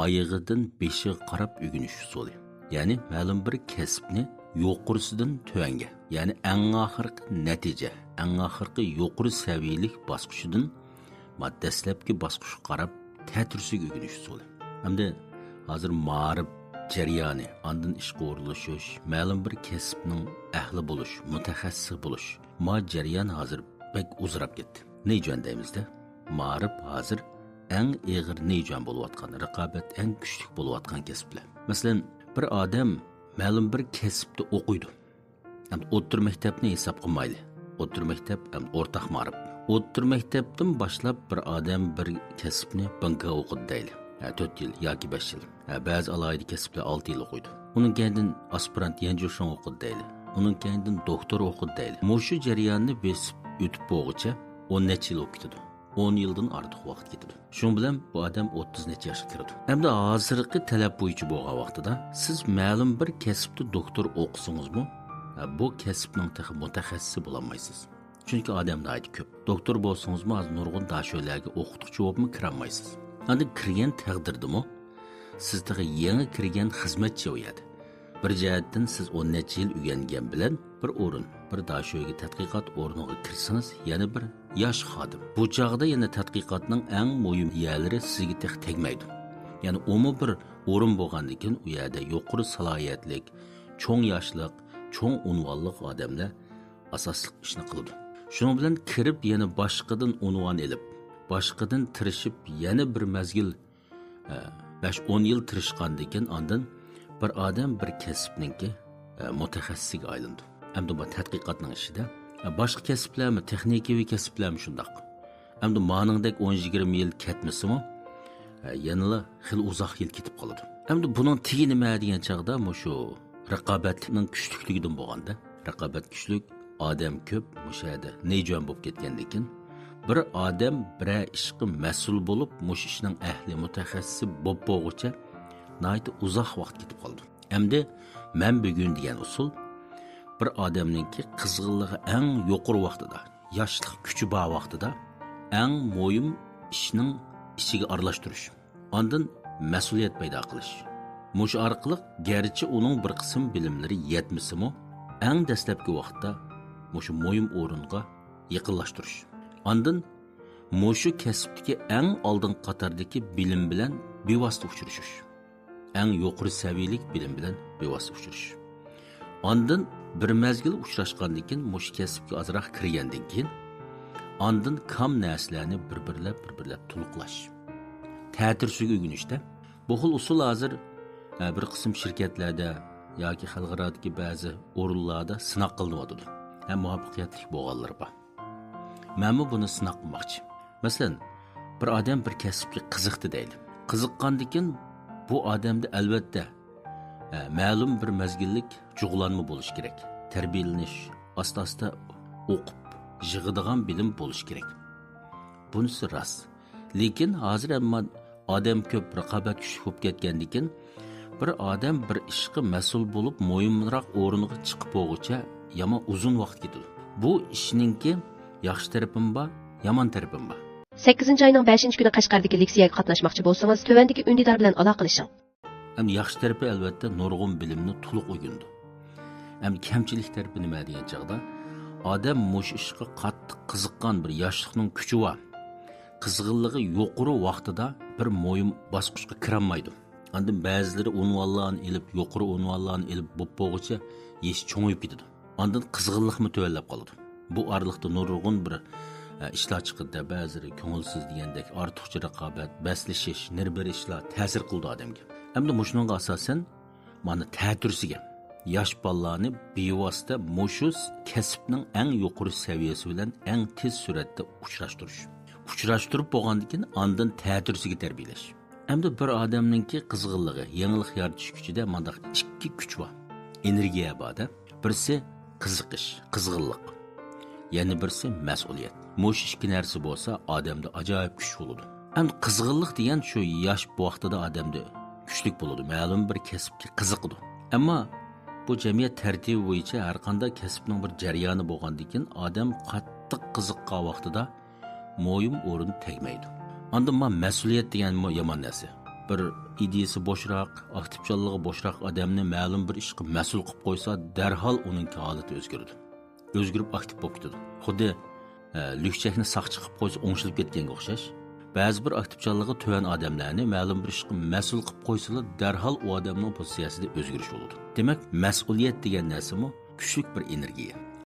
oyog'idan beshiga qarab o'rganish usuli. Ya'ni ma'lum bir kasbni yuqorisidan tuvanga, ya'ni eng oxirgi natija, eng oxirgi yuqori saviyalik bosqichidan dastlabki bosqichga qarab ta'tirsiz o'rganish usuli. Hamda hozir ma'rif jarayoni, ondan ishga o'rnatishish, ma'lum bir kasbning ahli bo'lish, mutaxassis bo'lish. Ma jarayon hozir bek uzrab ketdi. Neycan deymizda? Ma'rif hozir eng ig'ir neycan bo'layotgan, raqobat eng kuchli bo'layotgan kasblar. Masalan, bir odam ma'lum bir kasbda o'qiydi. Ham o'rta maktabni hisob qilmaydi. O'rta maktab ham o'rtaq ma'rif. O'rta maktabdan boshlab bir odam bir kasbni banka o'qidi deyli. 4 yil yoki 5 yil. Ba'zi alohida kasblar 6 yil o'qiydi. Uning keyin aspirant yanjushan o'qidi deyli. Uning keyin doktor o'qidi deyli. Mushu jarayonni besib o'tib bo'g'icha 10 necha yil o'qitdi. 10 yildan ortiq vaqt ketadi. Shuning bilan bu odam 30 necha yoshga kiradi. Hamda hozirgi talab bo'yicha bo'lgan vaqtida siz ma'lum bir kasbda doktor o'qisingizmi, bu kasbning mutaxassisi bo'lolmaysiz. Chunki odamlar ko'p. Doktor bo'lsangizmi, az nurg'un dasholarga o'qituvchi bo'libmi kirolmaysiz. Endi kirgan taqdirdimi, siz yangi kirgan xizmatchi o'yadi. Bir jihatdan siz 10 necha yil o'rgangan bilan bir o'rin, bir dashoga tadqiqot o'rniga kirsangiz, yana bir yosh xodim. Bu chog'da yana tadqiqotning eng muhim yerlari sizga tegmaydi. Ya'ni umumiy bir o'rin bo'lgandan keyin u yerda yuqori salohiyatlik, cho'ng yoshlik, cho'ng unvonli odamlar asosli ishni qiladi. Shuning bilan kirib yana boshqadan unvon elib, boshqadan tirishib yana bir mazgil 5-10 yil tirishgandan keyin ondan bir odam bir kasbninki mutaxassisiga aylandi. Hamda bu tadqiqotning ishida boshqa kasblarmi, texnikaviy kasblarmi shundoq. Hamda ma'ningdek 10-20 yil ketmasimi, yanala xil uzoq yil ketib qoladi. Hamda buning tegi nima degan chaqda shu raqobatning kuchligidan bo'lganda, raqobat kuchlik, odam ko'p, o'sha yerda nejon bo'lib ketgandan keyin bir odam bir ishga mas'ul bo'lib, mush ishning ahli, mutaxassisi bo'lib bo'g'icha nayt uzoq vaqt ketib qoldi. Hamda men bugun degan usul bir odamningki qizg'inligi eng yuqori vaqtida, yoshlik kuchi bor vaqtida eng muhim ishning ichiga aralashtirish. Ondan mas'uliyat paydo qilish. Mush orqali garchi uning bir qism bilimlari yetmasimi, eng dastlabki vaqtda mush muhim o'ringa yaqinlashtirish. Ondan mushu kasbdagi eng oldin qatordagi bilim bilan bevosita uchrashish. Eng yuqori saviyalik bilim bilan bevosita uchrashish. Ondan bir mazgil uchrashgandan keyin mush kasbga ozroq kirgandan keyin ondan kam narsalarni bir-birlab to'liqlash. Ta'tirsiz o'rganishda bu xil usul hozir bir qism shirkatlarda yoki xalqarodagi ba'zi o'rinlarda sinab qilinadi. Ham muvaffaqiyatli bo'lganlar bor. Men buni sinab qilmoqchi. Masalan, bir odam bir kasbga qiziqdi deydi. Qiziqqandan keyin bu odamda albatta ma'lum bir mazgillik jug'lanma bo'lish kerak. Tarbiyalanish, asta-asta o'qib, yig'adigan bilim bo'lish kerak. Bunisi rost. Lekin hozir hamma odam ko'p, raqobat kuchli bo'lib ketgandan keyin bir odam bir ishga mas'ul bo'lib, muhimroq o'rniga chiqib bo'lguncha yomon uzun vaqt ketadi. Bu ishningki yaxshi tarafim bor, yomon tarafim bor. 8-oyning 5-kuni Qashqardagi leksiyaga qatnashmoqchi bo'lsangiz, tövandagi undidor bilan aloqalashing. Ham yaxshi tarafi albatta nurg'un bilimni to'liq o'rgandi. Ham kamchilik tarafi nima degan chaqda, odam mush ishga qattiq qiziqqan bir yoshlikning kuchi va qizg'inligi yuqori vaqtida bir muhim bosqichga kirolmaydi. Ondan ba'zilari unvonlarni elib, yuqori unvonlarni elib bo'g'icha yesh cho'ngib ketadi. Ondan qizg'inlikmi tuvallab qoladi. Bu oraliqda nurg'un bir ishlar chiqadi, ba'zilari ko'ngilsiz degandek ortiqcha raqobat, baslashish, bir ishlar ta'sir qildi odamga. Hamda mushunga asosan mana ta'tirsiga yosh bolalarni bevosita mushu kasbning eng yuqori saviyasi bilan eng tez suratda uchrashtirib bo'lgandan keyin ondan ta'tirsiga tarbiyalash. Hamda bir odamningki qizg'inligi, yangilik yaratish kuchida mana ikki kuch bor. Energiya borda. Birisi qiziqish, qizg'inlik. Yana birisi mas'uliyat. Mush ikki narsa bo'lsa, odamda ajoyib kuch bo'ladi. Ham qizg'inlik degan shu yosh vaqtida odamda kuchlik bo'ladi. Ma'lum bir kasbga qiziqdi. Ammo bu jamiyat tartibi bo'yicha har qanday kasbning bir jarayoni bo'lgandan keyin odam qattiq qiziqqan vaqtida muhim o'rin tegmaydi. Ondan mas'uliyat degan yomon narsa. bir ideyasi boşroq, aktivchanligi boşroq odamni ma'lum bir ishga mas'ul qilib qo'ysa, darhol uning holati o'zgaradi. O'zgarib aktiv bo'lib ketadi. Xuddi lükchakni saqchi qilib qo'ysa, o'ngshilib ketganga o'xshash. Ba'zi bir aktivchanligi tuvan odamlarni ma'lum bir ishga mas'ul qilib qo'ysalar, darhol u odamning pozitsiyasida o'zgarish bo'ladi. Demak, mas'uliyat degan narsa kuchli bir energiya.